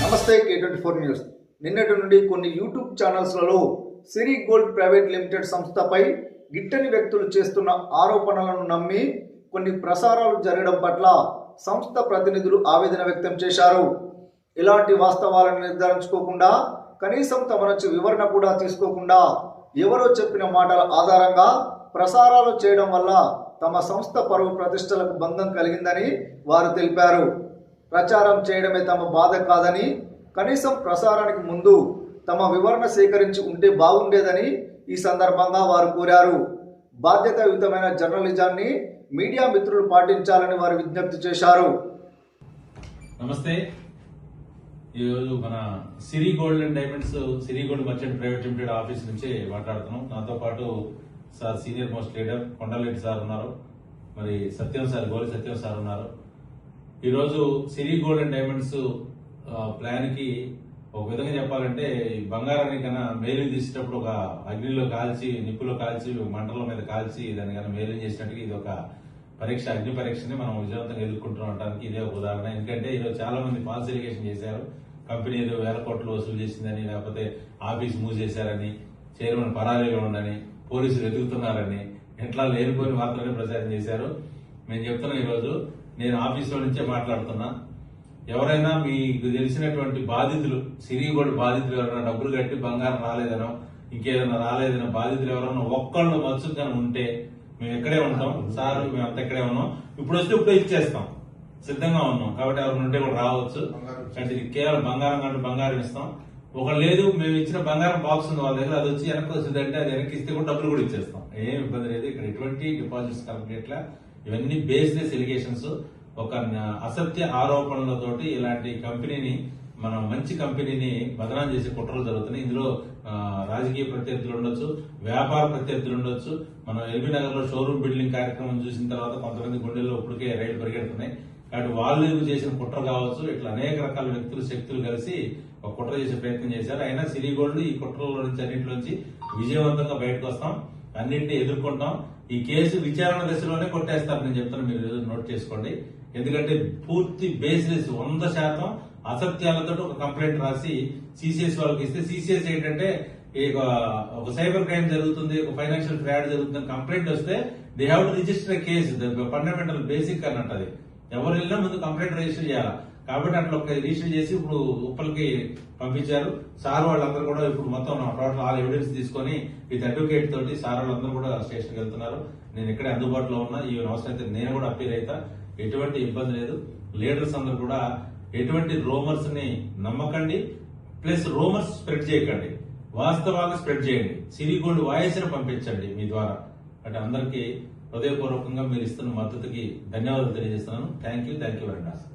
నమస్తే K24 news. నిన్నటి నుండి కొన్ని యూట్యూబ్ ఛానల్స్లలో సిరి గోల్డ్ ప్రైవేట్ లిమిటెడ్ సంస్థపై గిట్టని వ్యక్తులు చేస్తున్న ఆరోపణలను నమ్మి కొన్ని ప్రసారాలు జరగడం పట్ల సంస్థ ప్రతినిధులు ఆవేదన వ్యక్తం చేశారు. ఇలాంటి వాస్తవాలను నిర్ధారించుకోకుండా కనీసం తమ నుంచి వివరణ కూడా తీసుకోకుండా ఎవరో చెప్పిన మాటల ఆధారంగా ప్రసారాలు చేయడం వల్ల తమ సంస్థ పరువు ప్రతిష్టలకు భంగం కలిగిందని వారు తెలిపారు. ప్రచారం చేయడమే తమ బాధ కాదని, కనీసం ప్రసారానికి ముందు తమ వివరణ సేకరించి ఉంటే బాగుండేదని ఈ సందర్భంగా వారు కోరారు. బాధ్యతాయుతమైన జర్నలిజాన్ని మీడియా మిత్రులు పాటించాలని వారు విజ్ఞప్తి చేశారు. నమస్తే. ఈరోజు మన Siri gold and diamonds, Siri gold merchant private limited office నుంచి మాట్లాడుతున్నాం. నాతో పాటు sir senior most leader Kondala Reddy sir ఉన్నారు, మరి సత్యం సార్, గోలి సత్యం సార్ ఉన్నారు. ఈరోజు Siri gold and diamonds plan కి ఒక విధంగా చెప్పాలంటే బంగారాన్ని కన్నా మేలింగ్ తీసేటప్పుడు ఒక అగ్నిలో కాల్చి, నిప్పులో కాల్చి, మంటల మీద కాల్చి దాన్ని కన్నా మేలింగ్ చేసినట్టుగా ఇది ఒక పరీక్ష, అగ్ని పరీక్షని మనం విజయవంతంగా ఎదుర్కొంటున్నానికి ఇదే ఒక ఉదాహరణ. ఎందుకంటే ఈరోజు చాలా మంది ఫాల్స్ ఎలిగేషన్ చేశారు. కంపెనీ ఏదో వేల కోట్లు వసూలు చేసిందని, లేకపోతే ఆఫీస్ మూసేశారని, చైర్మన్ పరారీలో ఉండని, పోలీసులు ఎదుగుతున్నారని ఇట్లా లేనిపోయిన వార్తలని ప్రచారం చేశారు. మేము చెప్తున్నాం, ఈరోజు నేను ఆఫీసులో నుంచే మాట్లాడుతున్నా. ఎవరైనా మీకు తెలిసినటువంటి బాధితులు, సిరి గోల్డ్ బాధితులు ఎవరైనా డబ్బులు కట్టి బంగారం రాలేదనో ఇంకేదైనా రాలేదనో బాధితులు ఎవరైనా ఒక్కళ్ళు మత్సుగా ఉంటే మేము ఎక్కడే ఉంటాం సార్, మేము అంత ఎక్కడే ఉన్నాం. ఇప్పుడు వస్తే ఇప్పుడు ఇచ్చేస్తాం, సిద్ధంగా ఉన్నాం. కాబట్టి ఎవరైనా ఉంటే కూడా రావచ్చు. అంటే ఇది కేవలం బంగారం కంటే బంగారం ఇస్తాం. ఒక లేదు, మేము ఇచ్చిన బంగారం బాక్స్ ఉంది వాళ్ళ దగ్గర, అది వచ్చి వెనక్కి వచ్చిందంటే అది వెనక్కి ఇస్తే కూడా డబ్బులు కూడా ఇచ్చేస్తాం. ఏం ఇబ్బంది లేదు. ఇక్కడ ఎటువంటి డిపాజిట్స్ కలెక్ట్, ఇవన్నీ బేస్లెస్ ఎలిగేషన్స్, ఒక అసత్య ఆరోపణలతోటి ఇలాంటి కంపెనీని, మనం మంచి కంపెనీని బదనాం చేసే కుట్రలు జరుగుతున్నాయి. ఇందులో రాజకీయ ప్రత్యర్థులు ఉండొచ్చు, వ్యాపార ప్రత్యర్థులు ఉండొచ్చు. మనం ఎల్బీ నగర్ లో షోరూమ్ బిల్డింగ్ కార్యక్రమం చూసిన తర్వాత కొంతమంది గుండెల్లో ఇప్పటికే రైలు పరిగెడుతున్నాయి. కాబట్టి వాళ్ళు చేసిన కుట్ర కావచ్చు. ఇట్లా అనేక రకాల వ్యక్తులు, శక్తులు కలిసి ఒక కుట్ర చేసే ప్రయత్నం చేశారు. అయినా సిరి గోల్డ్ ఈ కుట్రల నుంచి అన్నింటిలోంచి విజయవంతంగా బయటకు వస్తాం, అన్నింటినీ ఎదుర్కొంటాం. ఈ కేసు విచారణ దశలోనే కొట్టేస్తారు, నేను చెప్తాను, మీరు నోట్ చేసుకోండి. ఎందుకంటే పూర్తి బేస్లెస్ 100% అసత్యాలతో ఒక కంప్లైంట్ రాసి సిసిఎస్ వాళ్ళకి ఇస్తే, సిసిఎస్ ఏంటంటే ఒక సైబర్ క్రైమ్ జరుగుతుంది, ఒక ఫైనాన్షియల్ ఫ్రాడ్ జరుగుతుంది కంప్లైంట్ వస్తే they have to register case. Fundamental basic అన్నట్టు అది. ఎవరు వెళ్ళినా ముందు కంప్లైంట్ రిజిస్టర్ చేయాలి. కాబట్టి అట్లా ఒక రిజిస్టర్ చేసి ఇప్పుడు ఉప్పలకి పంపించారు. సార్ వాళ్ళందరూ కూడా ఇప్పుడు మొత్తం టోటల్ ఆల్ ఎవిడెన్స్ తీసుకొని విత్ అడ్వకేట్ తోటి సార్ వాళ్ళందరూ కూడా స్టేషన్కి వెళ్తున్నారు. నేను ఇక్కడే అందుబాటులో ఉన్నా. ఈ అవసరం అయితే నేను కూడా అప్పీల్ అవుతా, ఎటువంటి ఇబ్బంది లేదు. లీడర్స్ అందరూ కూడా ఎటువంటి రూమర్స్ ని నమ్మకండి, ప్లస్ రూమర్స్ స్ప్రెడ్ చేయకండి, వాస్తవాలను స్ప్రెడ్ చేయండి. సిరి గోల్డ్ వాయిస్ ని పంపించండి మీ ద్వారా. అంటే అందరికీ హృదయపూర్వకంగా మీరు ఇస్తున్న మద్దతుకి ధన్యవాదాలు తెలియజేస్తున్నాను. Thank you very much.